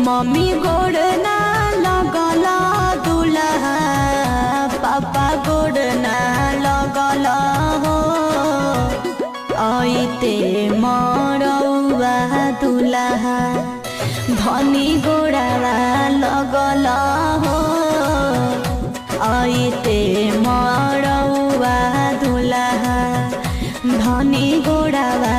mummy गोड़ ना लगल दुल्हा पापा गोड़ ना लगल हो आइते मरौआ दुल्हा धनी गोड़ावा लगल हो आइते मरौआ दुल्हा धनी गोड़ावा